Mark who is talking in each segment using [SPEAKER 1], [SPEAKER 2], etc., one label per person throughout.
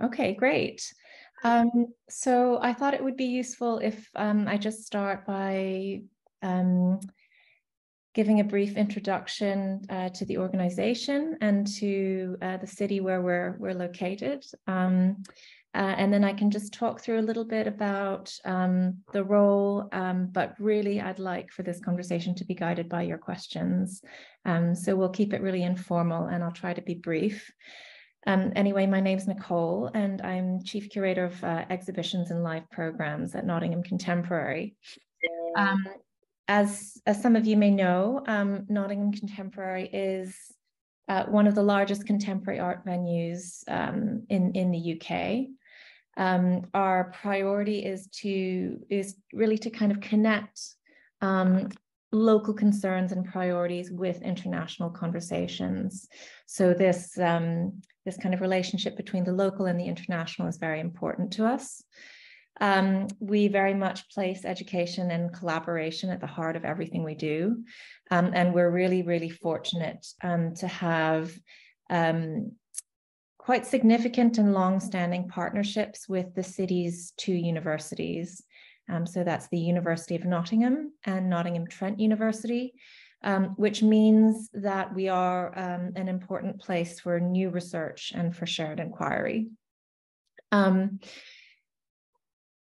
[SPEAKER 1] Okay, great. So I thought it would be useful if I just start by giving a brief introduction to the organization and to the city where we're located. And then I can just talk through a little bit about the role, but really I'd like for this conversation to be guided by your questions. So we'll keep it really informal and I'll try to be brief. Anyway, my name's Nicole and I'm Chief Curator of Exhibitions and Live Programs at Nottingham Contemporary. As some of you may know, Nottingham Contemporary is one of the largest contemporary art venues in the UK. Our priority is really to kind of connect local concerns and priorities with international conversations. So this kind of relationship between the local and the international is very important to us. We very much place education and collaboration at the heart of everything we do. And we're really, really fortunate to have quite significant and long-standing partnerships with the city's two universities. So that's the University of Nottingham and Nottingham Trent University, which means that we are an important place for new research and for shared inquiry.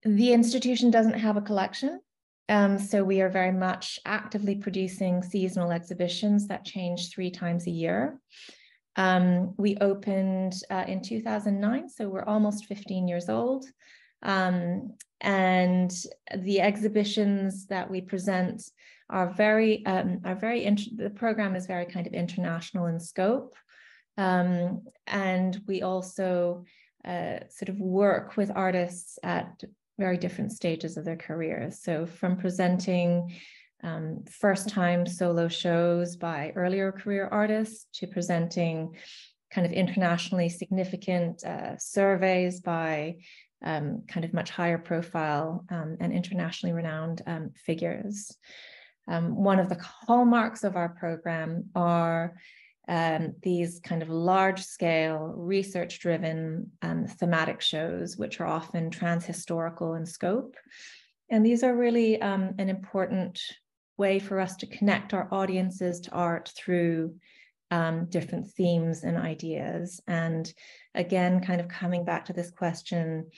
[SPEAKER 1] The institution doesn't have a collection, so we are very much actively producing seasonal exhibitions that change 3 times a year. We opened in 2009, so we're almost 15 years old. And the exhibitions that we present are the program is very kind of international in scope. And we also sort of work with artists at very different stages of their careers. So from presenting first-time solo shows by earlier career artists to presenting kind of internationally significant surveys by kind of much higher profile and internationally renowned figures. One of the hallmarks of our program are these kind of large-scale, research-driven thematic shows, which are often trans-historical in scope. And these are really an important way for us to connect our audiences to art through different themes and ideas. And again, kind of coming back to this question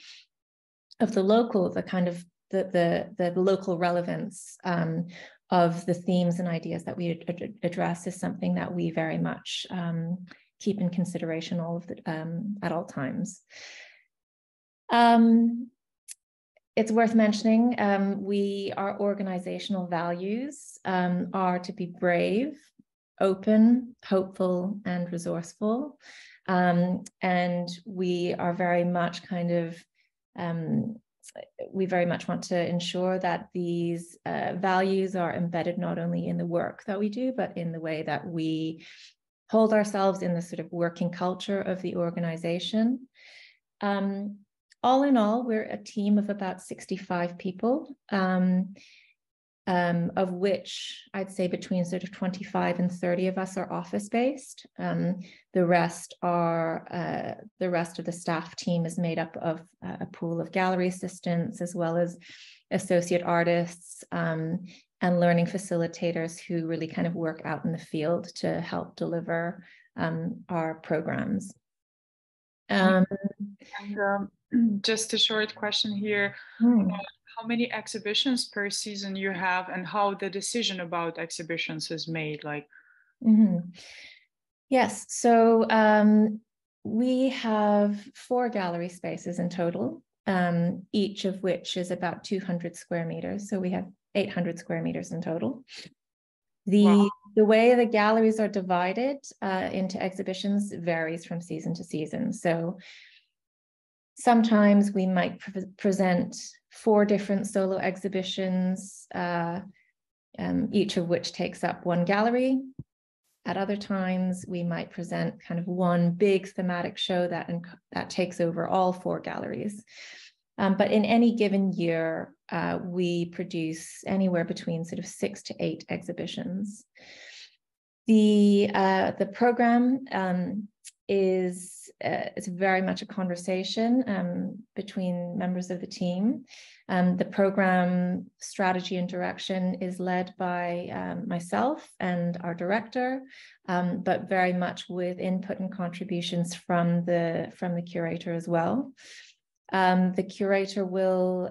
[SPEAKER 1] of the local, the local relevance of the themes and ideas that we address is something that we very much keep in consideration at all times. It's worth mentioning, our organizational values are to be brave, open, hopeful, and resourceful. And we are very much we very much want to ensure that these values are embedded not only in the work that we do, but in the way that we hold ourselves in the sort of working culture of the organization. All in all, we're a team of about 65 people, of which I'd say between sort of 25 and 30 of us are office-based. The rest of the staff team is made up of a pool of gallery assistants, as well as associate artists and learning facilitators who really kind of work out in the field to help deliver our programs.
[SPEAKER 2] Just a short question here. How many exhibitions per season you have, and how the decision about exhibitions is made?
[SPEAKER 1] Yes, so we have 4 gallery spaces in total, each of which is about 200 square meters. So we have 800 square meters in total. The way the galleries are divided into exhibitions varies from season to season. So sometimes we might present 4 different solo exhibitions, each of which takes up 1 gallery. At other times, we might present kind of 1 big thematic show that takes over all 4 galleries. But in any given year, we produce anywhere between sort of 6 to 8 exhibitions. The program is it's very much a conversation between members of the team. The program strategy and direction is led by myself and our director, but very much with input and contributions from the curator as well. The curator will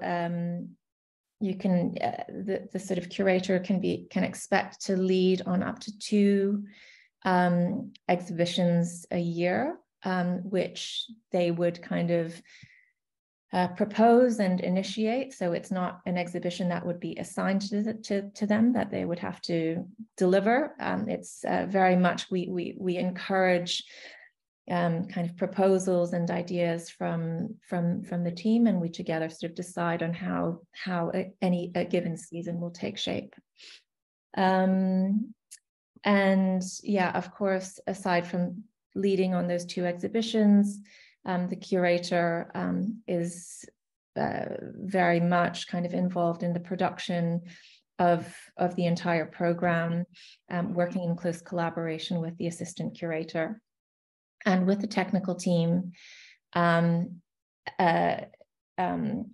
[SPEAKER 1] the sort of curator can expect to lead on up to 2 exhibitions a year, which they would kind of propose and initiate. So it's not an exhibition that would be assigned to them that they would have to deliver. It's very much we encourage kind of proposals and ideas from the team, and we together sort of decide on how a given season will take shape. And yeah, of course, aside from leading on those 2 exhibitions, the curator is very much kind of involved in the production of the entire program, working in close collaboration with the assistant curator and with the technical team,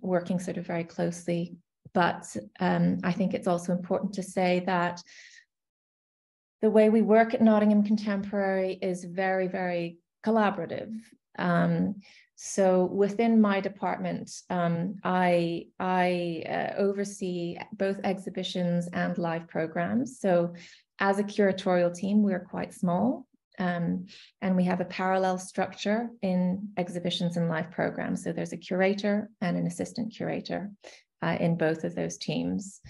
[SPEAKER 1] working sort of very closely. But I think it's also important to say that the way we work at Nottingham Contemporary is very, very collaborative. So within my department, I oversee both exhibitions and live programs. So as a curatorial team, we're quite small, and we have a parallel structure in exhibitions and live programs. So there's a curator and an assistant curator in both of those teams.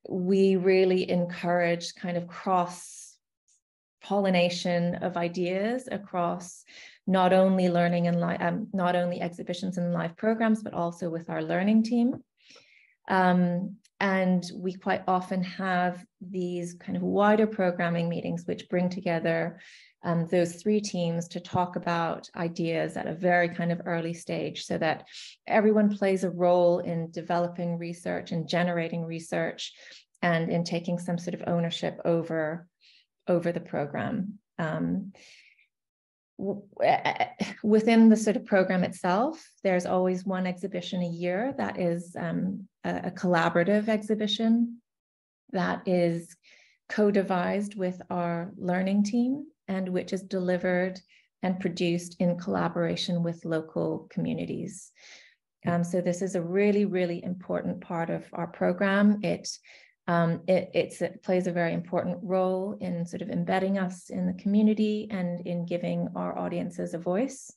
[SPEAKER 1] We really encourage kind of cross-pollination of ideas across not only learning and not only exhibitions and live programs, but also with our learning team. And we quite often have these kind of wider programming meetings, which bring together those 3 teams to talk about ideas at a very kind of early stage, so that everyone plays a role in developing research and generating research and in taking some sort of ownership over the program. Within the sort of program itself, there's always 1 exhibition a year that is a collaborative exhibition that is co-devised with our learning team, and which is delivered and produced in collaboration with local communities. So this is a really, really important part of our program. It plays a very important role in sort of embedding us in the community and in giving our audiences a voice,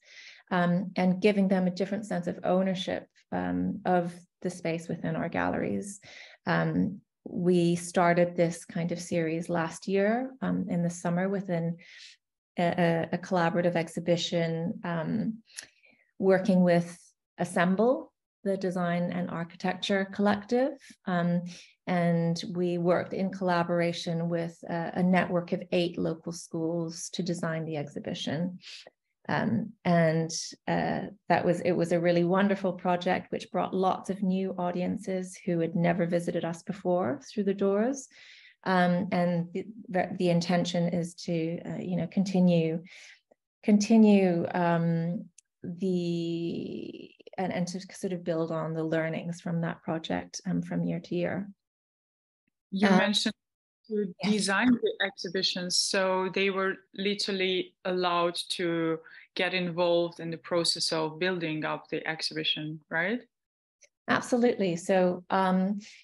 [SPEAKER 1] and giving them a different sense of ownership of the space within our galleries. We started this kind of series last year in the summer within a collaborative exhibition, working with Assemble, the design and architecture collective. And we worked in collaboration with a network of 8 local schools to design the exhibition. It was a really wonderful project, which brought lots of new audiences who had never visited us before through the doors. And the intention is to, continue and to sort of build on the learnings from that project from year to year.
[SPEAKER 2] You mentioned to design the exhibitions, so they were literally allowed to get involved in the process of building up the exhibition, right?
[SPEAKER 1] Absolutely. So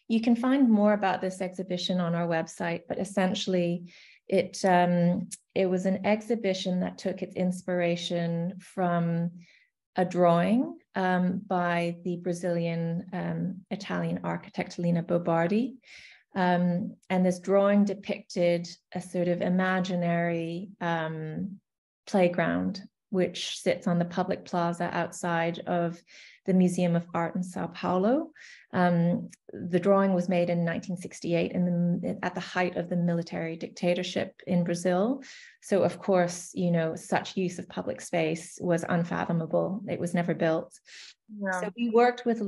[SPEAKER 1] you can find more about this exhibition on our website, but essentially it was an exhibition that took its inspiration from a drawing by the Brazilian Italian architect Lina Bobardi. And this drawing depicted a sort of imaginary playground, which sits on the public plaza outside of the Museum of Art in Sao Paulo. The drawing was made in 1968 at the height of the military dictatorship in Brazil. So of course, such use of public space was unfathomable. It was never built. Yeah. So we worked with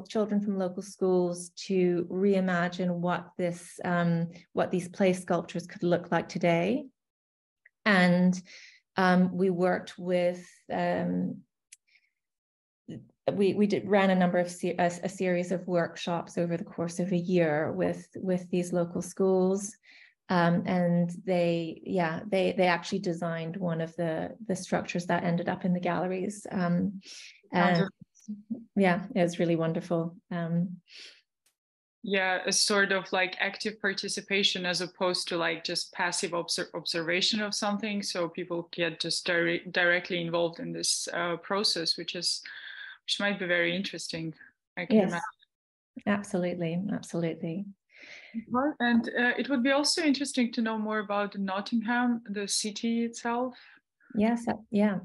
[SPEAKER 1] children from local schools to reimagine what these play sculptures could look like today. And We worked with, we ran a number of a series of workshops over the course of a year with these local schools. And they actually designed one of the structures that ended up in the galleries. And yeah, it was really wonderful.
[SPEAKER 2] Yeah, a sort of like active participation as opposed to like just passive observation of something. So people get just directly involved in this process, which might be very interesting. I can imagine.
[SPEAKER 1] Absolutely, absolutely.
[SPEAKER 2] And it would be also interesting to know more about Nottingham, the city itself.
[SPEAKER 1] Yes, yeah.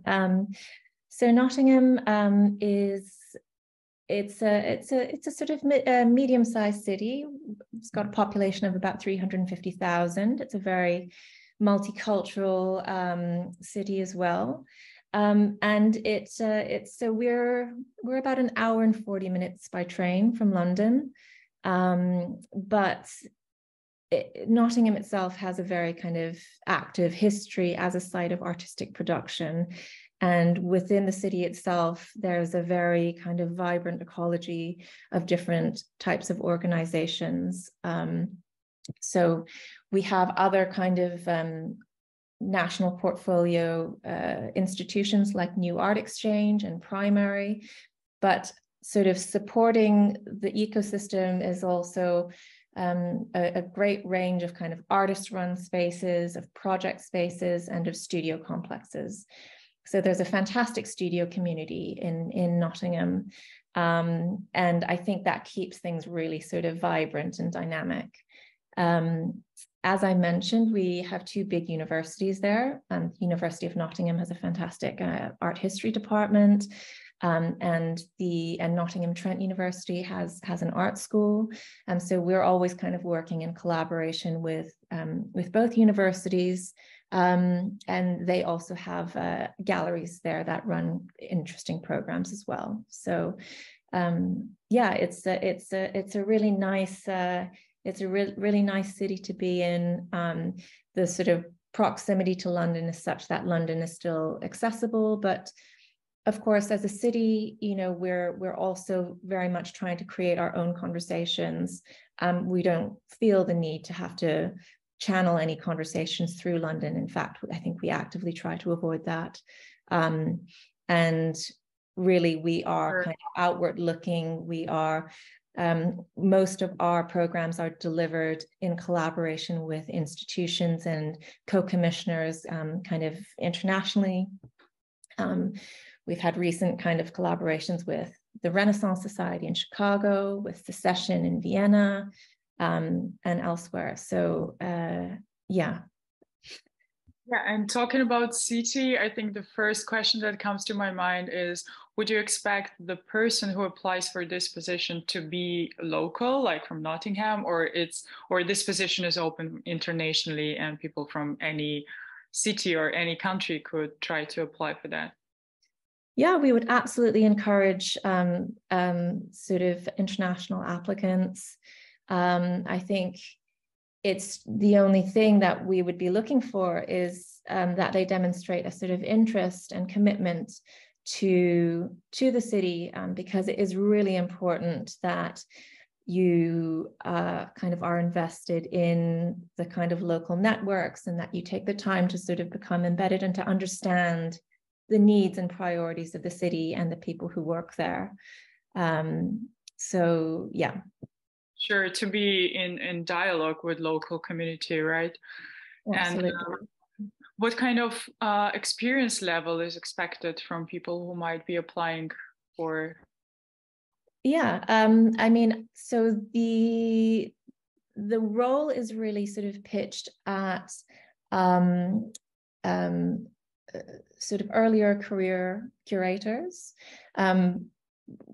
[SPEAKER 1] So Nottingham is it's a sort of medium-sized city. It's got a population of about 350,000. It's a very multicultural city as well. And we're about an hour and 40 minutes by train from London. But Nottingham itself has a very kind of active history as a site of artistic production. And within the city itself, there's a very kind of vibrant ecology of different types of organizations. So we have other kind of national portfolio institutions like New Art Exchange and Primary, but sort of supporting the ecosystem is also a great range of kind of artist-run spaces, of project spaces, and of studio complexes. So there's a fantastic studio community in Nottingham. And I think that keeps things really sort of vibrant and dynamic. As I mentioned, we have two big universities there. University of Nottingham has a fantastic art history department. And Nottingham Trent University has an art school. So we're always kind of working in collaboration with both universities. And they also have galleries there that run interesting programs as well. So yeah, it's a really nice really nice city to be in. The sort of proximity to London is such that London is still accessible, but of course, as a city, you know, we're also very much trying to create our own conversations. We don't feel the need to have to channel any conversations through London. In fact, I think we actively try to avoid that. And really, we are kind of outward looking. We are, most of our programs are delivered in collaboration with institutions and co-commissioners kind of internationally. We've had recent kind of collaborations with the Renaissance Society in Chicago, with Secession in Vienna, and elsewhere. So, yeah. Yeah,
[SPEAKER 2] and talking about city, I think the first question that comes to my mind is, would you expect the person who applies for this position to be local, like from Nottingham, or this position is open internationally and people from any city or any country could try to apply for that?
[SPEAKER 1] Yeah, we would absolutely encourage sort of international applicants. I think it's the only thing that we would be looking for is that they demonstrate a sort of interest and commitment to the city, because it is really important that you kind of are invested in the kind of local networks and that you take the time to sort of become embedded and to understand the needs and priorities of the city and the people who work there. So, yeah.
[SPEAKER 2] Sure, to be in dialogue with local community, right?
[SPEAKER 1] Absolutely.
[SPEAKER 2] And what kind of experience level is expected from people who might be applying for?
[SPEAKER 1] Yeah, I mean, so the role is really sort of pitched at sort of earlier career curators.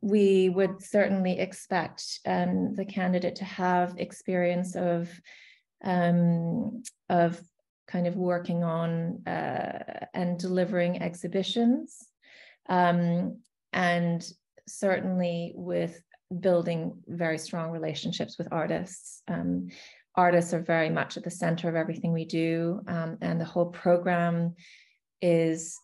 [SPEAKER 1] We would certainly expect the candidate to have experience of kind of working on and delivering exhibitions, and certainly with building very strong relationships with artists. Artists are very much at the center of everything we do, and the whole program is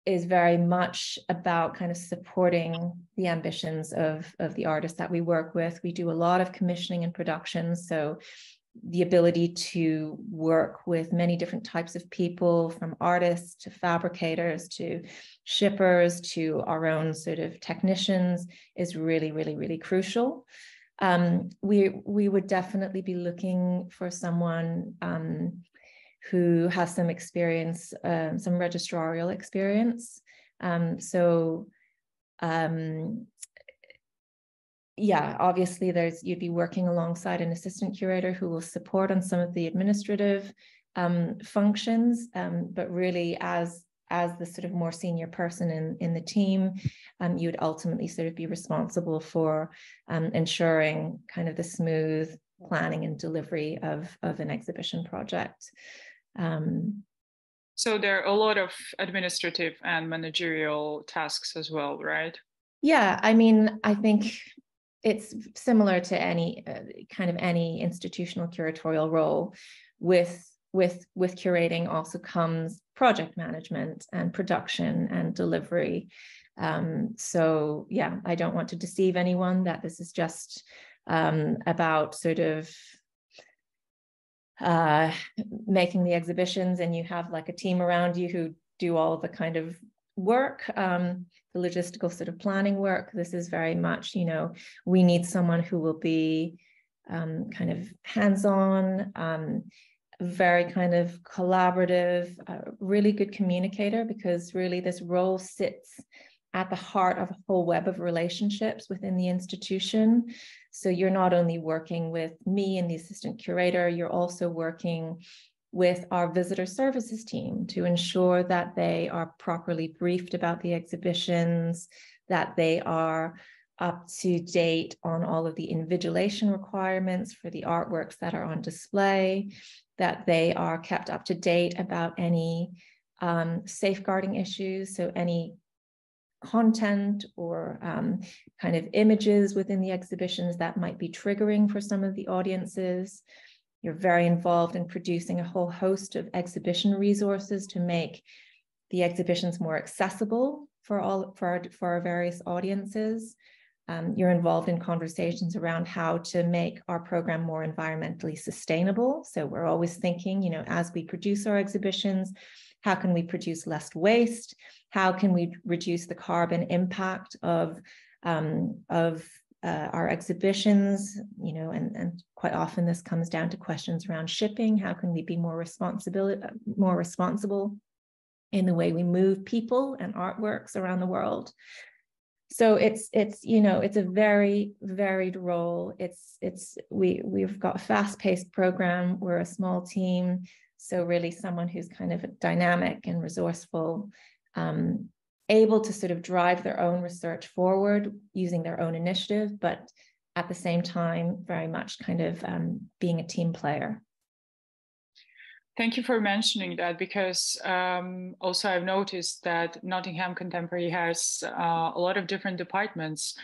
[SPEAKER 1] very much about kind of supporting the ambitions of the artists that we work with. We do a lot of commissioning and production, so the ability to work with many different types of people, from artists to fabricators to shippers to our own sort of technicians, is really, really, really crucial. We would definitely be looking for someone who has some experience, some registrarial experience. Yeah, obviously you'd be working alongside an assistant curator who will support on some of the administrative functions, but really as the sort of more senior person in the team, you'd ultimately sort of be responsible for ensuring kind of the smooth planning and delivery of an exhibition project.
[SPEAKER 2] So there are a lot of administrative and managerial tasks as well, right?
[SPEAKER 1] Yeah, I mean, I think it's similar to any kind of any institutional curatorial role. With curating also comes project management and production and delivery. So yeah, I don't want to deceive anyone that this is just about sort of making the exhibitions and you have like a team around you who do all the kind of work, the logistical sort of planning work. This is very much, you know, we need someone who will be kind of hands-on, very kind of collaborative, really good communicator, because really this role sits at the heart of a whole web of relationships within the institution. So you're not only working with me and the assistant curator, you're also working with our visitor services team to ensure that they are properly briefed about the exhibitions, that they are up to date on all of the invigilation requirements for the artworks that are on display, that they are kept up to date about any safeguarding issues, so any content or kind of images within the exhibitions that might be triggering for some of the audiences. You're very involved in producing a whole host of exhibition resources to make the exhibitions more accessible for our various audiences. You're involved in conversations around how to make our program more environmentally sustainable. So we're always thinking, you know, as we produce our exhibitions, how can we produce less waste? How can we reduce the carbon impact of our exhibitions? You know, and quite often this comes down to questions around shipping. How can we be more responsible in the way we move people and artworks around the world? So it's you know, it's a very varied role. We've got a fast-paced program. We're a small team. So really someone who's kind of dynamic and resourceful, able to sort of drive their own research forward using their own initiative, but at the same time, very much kind of being a team player.
[SPEAKER 2] Thank you for mentioning that, because also I've noticed that Nottingham Contemporary has a lot of different departments.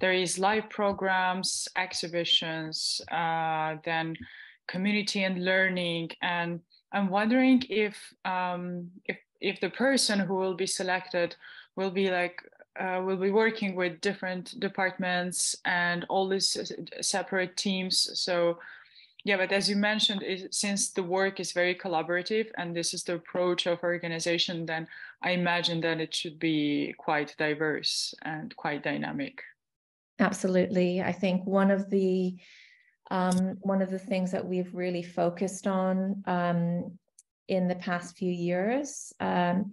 [SPEAKER 2] There is live programs, exhibitions, then community and learning, and I'm wondering if the person who will be selected will be working with different departments and all these separate teams. So yeah, but as you mentioned, since the work is very collaborative and this is the approach of organization, then I imagine that it should be quite diverse and quite dynamic.
[SPEAKER 1] Absolutely. I think one of the things that we've really focused on in the past few years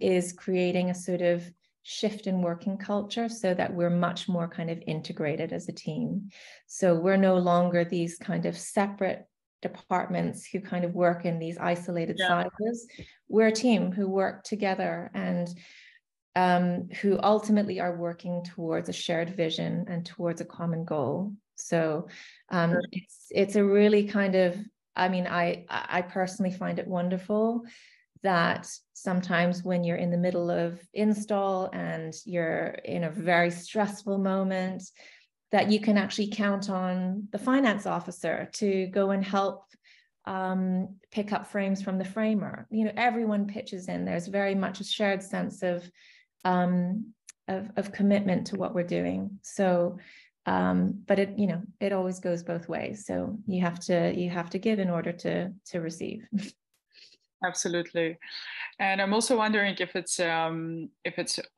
[SPEAKER 1] is creating a sort of shift in working culture so that we're much more kind of integrated as a team. So we're no longer these kind of separate departments who kind of work in these isolated silos. We're a team who work together and who ultimately are working towards a shared vision and towards a common goal. So it's a really kind of, I mean, I personally find it wonderful that sometimes when you're in the middle of install and you're in a very stressful moment, that you can actually count on the finance officer to go and help pick up frames from the framer. You know, everyone pitches in. There's very much a shared sense of commitment to what we're doing. So, but it, you know, it always goes both ways. So you have to give in order to receive.
[SPEAKER 2] Absolutely. And I'm also wondering if it's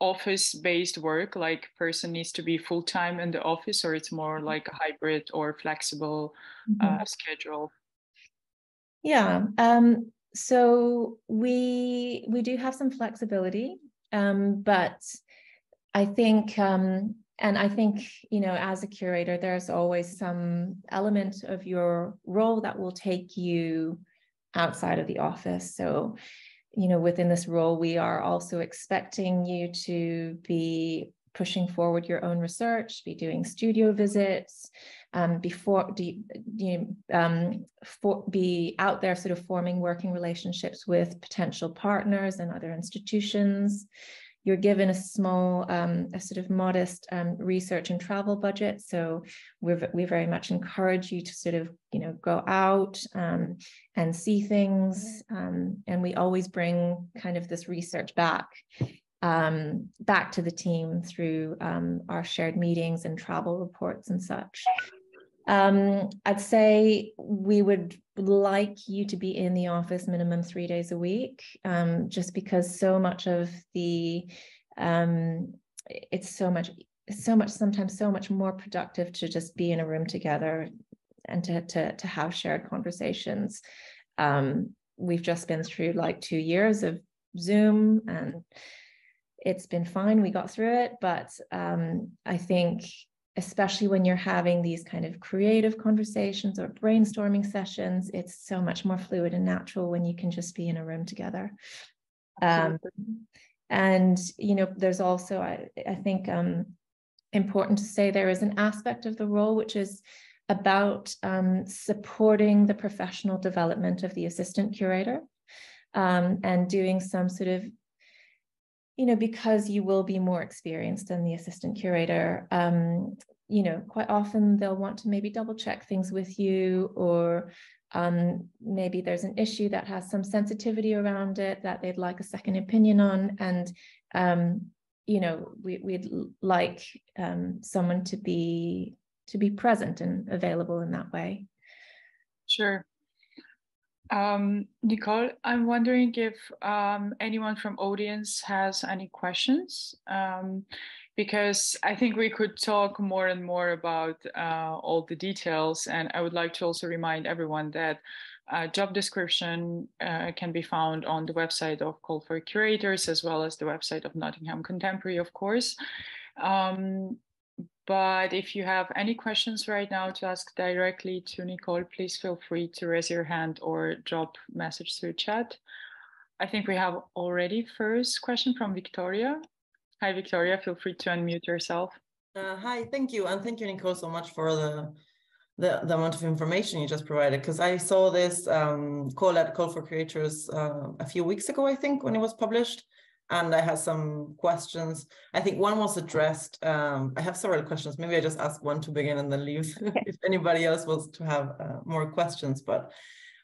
[SPEAKER 2] office-based work, like person needs to be full-time in the office, or it's more like a hybrid or flexible schedule.
[SPEAKER 1] Yeah. So we do have some flexibility, but I think and I think, you know, as a curator, there's always some element of your role that will take you outside of the office. So, you know, within this role, we are also expecting you to be pushing forward your own research, be doing studio visits, be out there sort of forming working relationships with potential partners and other institutions. You're given a small, a sort of modest research and travel budget. So we very much encourage you to sort of, you know, go out and see things. And we always bring kind of this research back to the team through our shared meetings and travel reports and such. I'd say we would like you to be in the office minimum 3 days a week, just because so much of the, it's sometimes so much more productive to just be in a room together and to have shared conversations. We've just been through like 2 years of Zoom and it's been fine. We got through it, but I think especially when you're having these kind of creative conversations or brainstorming sessions, it's so much more fluid and natural when you can just be in a room together. And, you know, there's also, I think, important to say there is an aspect of the role which is about supporting the professional development of the assistant curator and doing some sort of, you know, because you will be more experienced than the assistant curator, you know, quite often they'll want to maybe double check things with you, or maybe there's an issue that has some sensitivity around it that they'd like a second opinion on. And, you know, we'd like someone to be present and available in that way.
[SPEAKER 2] Sure. Nicole, I'm wondering if anyone from audience has any questions, because I think we could talk more and more about all the details, and I would like to also remind everyone that job description can be found on the website of Call for Curators, as well as the website of Nottingham Contemporary, of course. But if you have any questions right now to ask directly to Nicole, please feel free to raise your hand or drop message through chat. I think we have already first question from Victoria. Hi, Victoria, feel free to unmute yourself.
[SPEAKER 3] Hi, thank you. And thank you, Nicole, so much for the amount of information you just provided, because I saw this Call for Creators a few weeks ago, I think, when it was published. And I had some questions. I think one was addressed. I have several questions. Maybe I just ask one to begin and then leave if anybody else wants to have more questions. But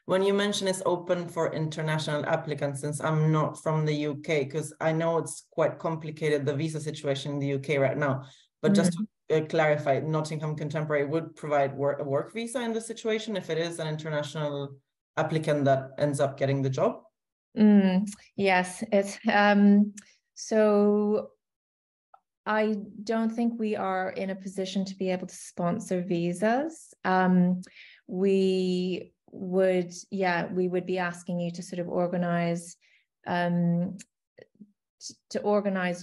[SPEAKER 3] when you mention it's open for international applicants, since I'm not from the UK, because I know it's quite complicated, the visa situation in the UK right now. But just to clarify, Nottingham Contemporary would provide a work visa in this situation if it is an international applicant that ends up getting the job?
[SPEAKER 1] Yes, it's so I don't think we are in a position to be able to sponsor visas. We would be asking you to sort of organize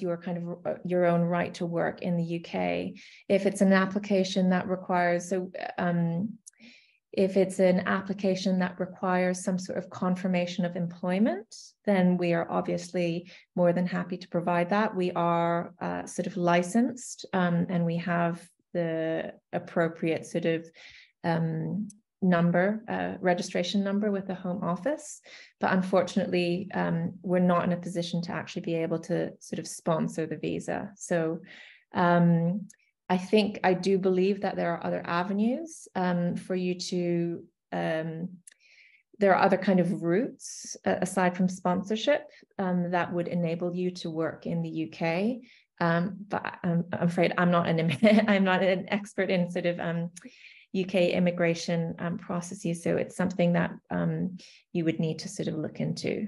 [SPEAKER 1] your kind of your own right to work in the UK. If it's an application that requires if it's an application that requires some sort of confirmation of employment, then we are obviously more than happy to provide that. We are sort of licensed and we have the appropriate sort of registration number with the Home Office. But unfortunately, we're not in a position to actually be able to sort of sponsor the visa. So I do believe that there are other avenues for you to there are other kind of routes aside from sponsorship that would enable you to work in the UK. But I'm afraid I'm not an expert in sort of UK immigration processes. So it's something that you would need to sort of look into.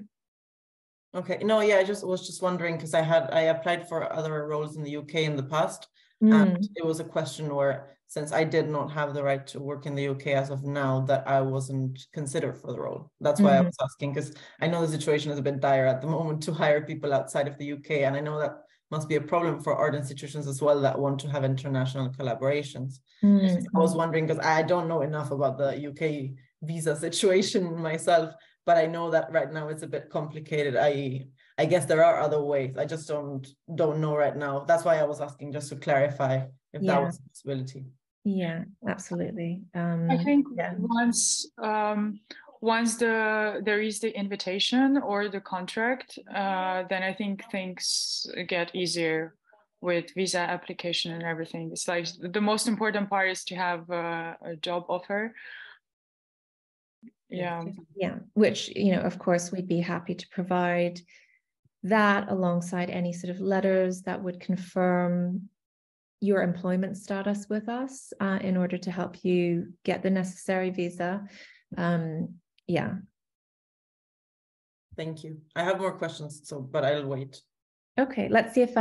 [SPEAKER 3] Okay, no, yeah, I was just wondering because I applied for other roles in the UK in the past, and it was a question where, since I did not have the right to work in the UK as of now, that I wasn't considered for the role. That's why I was asking, because I know the situation is a bit dire at the moment to hire people outside of the UK, and I know that must be a problem for art institutions as well that want to have international collaborations. I was wondering, because I don't know enough about the UK visa situation myself, but I know that right now it's a bit complicated. I guess there are other ways. I just don't know right now. That's why I was asking, just to clarify if that was a possibility.
[SPEAKER 1] Yeah, absolutely.
[SPEAKER 2] I think once there is the invitation or the contract, then I think things get easier with visa application and everything. It's like the most important part is to have a job offer. Yeah,
[SPEAKER 1] which, you know, of course, we'd be happy to provide that alongside any sort of letters that would confirm your employment status with us in order to help you get the necessary visa. Yeah.
[SPEAKER 3] Thank you. I have more questions, but I'll wait.
[SPEAKER 1] Okay, let's see if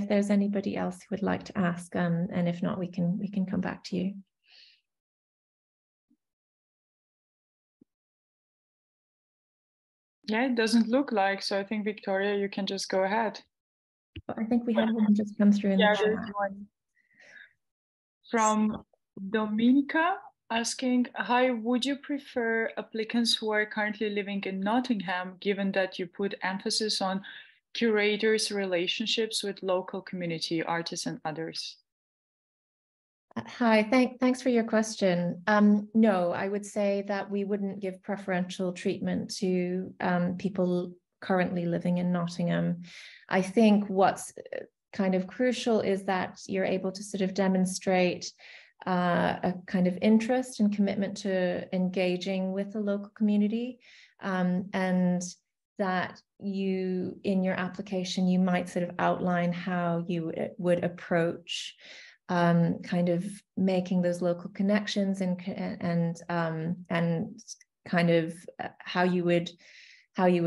[SPEAKER 1] there's anybody else who would like to ask, and if not, we can come back to you.
[SPEAKER 2] Yeah, it doesn't look like, so I think, Victoria, you can just go ahead.
[SPEAKER 1] I think we had one just come through in the chat.
[SPEAKER 2] There's one from Dominica asking, hi, would you prefer applicants who are currently living in Nottingham, given that you put emphasis on curators' relationships with local community, artists and others?
[SPEAKER 1] Hi, thanks for your question. No, I would say that we wouldn't give preferential treatment to people currently living in Nottingham. I think what's kind of crucial is that you're able to sort of demonstrate a kind of interest and commitment to engaging with the local community, and that you, in your application, you might sort of outline how you would approach kind of making those local connections and kind of how you would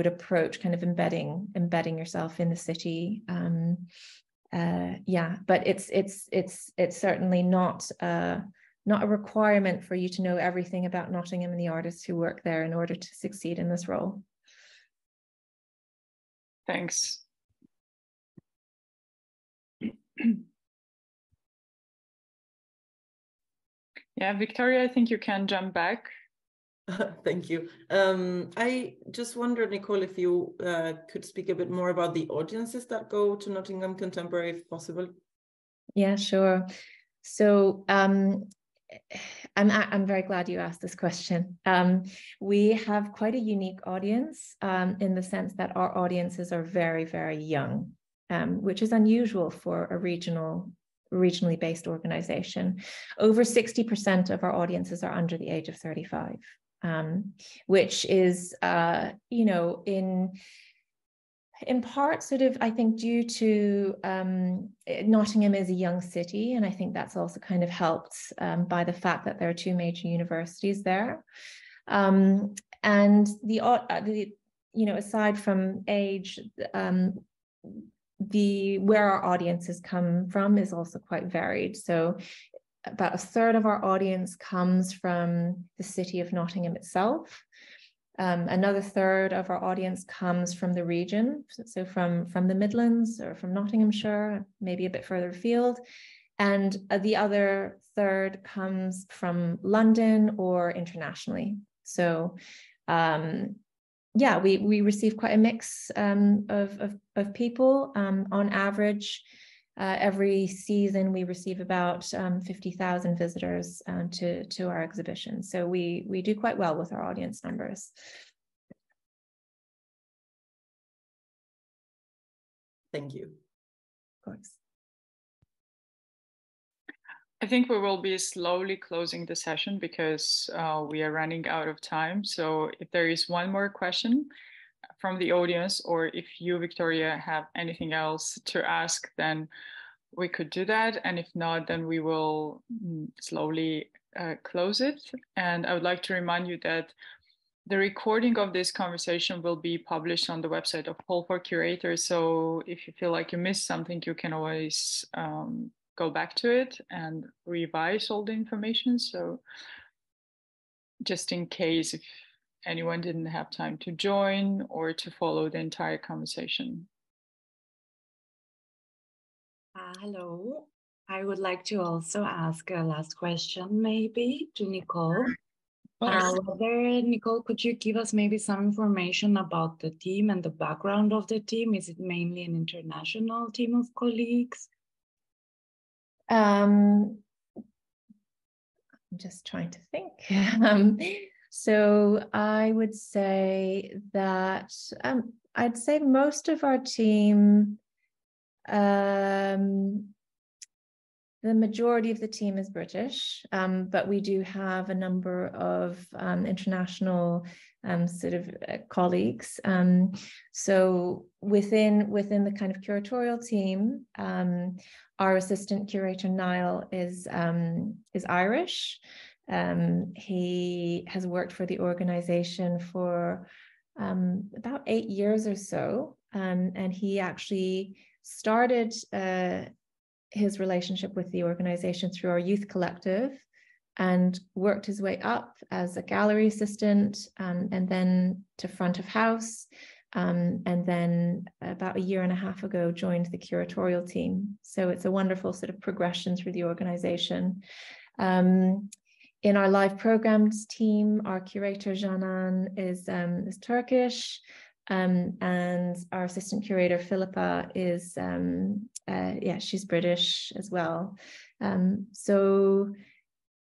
[SPEAKER 1] approach kind of embedding yourself in the city. Yeah, but it's certainly not a requirement for you to know everything about Nottingham and the artists who work there in order to succeed in this role.
[SPEAKER 2] Thanks. Yeah, Victoria, I think you can jump back.
[SPEAKER 3] Thank you. I just wondered, Nicole, if you could speak a bit more about the audiences that go to Nottingham Contemporary, if possible.
[SPEAKER 1] Yeah, sure. So I'm very glad you asked this question. We have quite a unique audience in the sense that our audiences are very, very young, which is unusual for a regionally based organization. Over 60% of our audiences are under the age of 35, which is, you know, in part sort of, I think, due to Nottingham is a young city, and I think that's also kind of helped by the fact that there are two major universities there. And the you know, aside from age, where our audiences come from is also quite varied. So about a third of our audience comes from the city of Nottingham itself. Another third of our audience comes from the region, so from the Midlands or from Nottinghamshire, maybe a bit further afield. And the other third comes from London or internationally. So yeah, we receive quite a mix of people. On average, every season we receive about 50,000 visitors to our exhibition. So we do quite well with our audience numbers.
[SPEAKER 3] Thank you.
[SPEAKER 1] Of course.
[SPEAKER 2] I think we will be slowly closing the session because we are running out of time. So if there is one more question from the audience, or if you, Victoria, have anything else to ask, then we could do that. And if not, then we will slowly close it. And I would like to remind you that the recording of this conversation will be published on the website of Call for Curators. So if you feel like you missed something, you can always go back to it and revise all the information. So just in case if anyone didn't have time to join or to follow the entire conversation.
[SPEAKER 4] Hello. I would like to also ask a last question maybe to Nicole. Nicole, could you give us maybe some information about the team and the background of the team? Is it mainly an international team of colleagues?
[SPEAKER 1] I'm just trying to think. So I would say that I'd say most of our team, the majority of the team is British, but we do have a number of international sort of colleagues. So within the kind of curatorial team, our assistant curator Niall is Irish. He has worked for the organization for about 8 years or so, and he actually started his relationship with the organization through our youth collective and worked his way up as a gallery assistant, and then to front of house, and then about 1.5 years ago joined the curatorial team. So it's a wonderful sort of progression through the organization. In our live programs team, our curator Canan is Turkish, and our assistant curator Philippa is she's British as well. So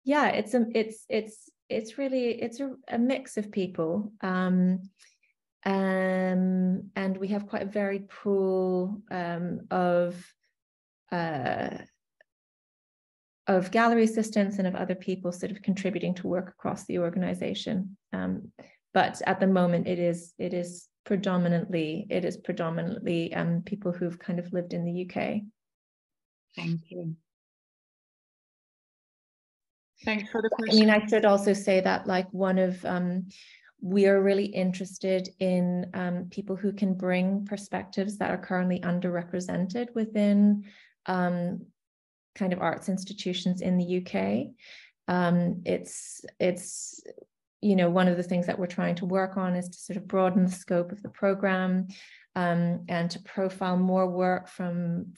[SPEAKER 1] yeah, it's a mix of people, and we have quite a varied pool of gallery assistants and of other people sort of contributing to work across the organization. But at the moment, it is predominantly people who've kind of lived in the UK.
[SPEAKER 4] Thank you.
[SPEAKER 2] Thanks for the question.
[SPEAKER 1] I mean, I should also say that like we are really interested in people who can bring perspectives that are currently underrepresented within kind of arts institutions in the UK. It's one of the things that we're trying to work on is to sort of broaden the scope of the program, and to profile more work from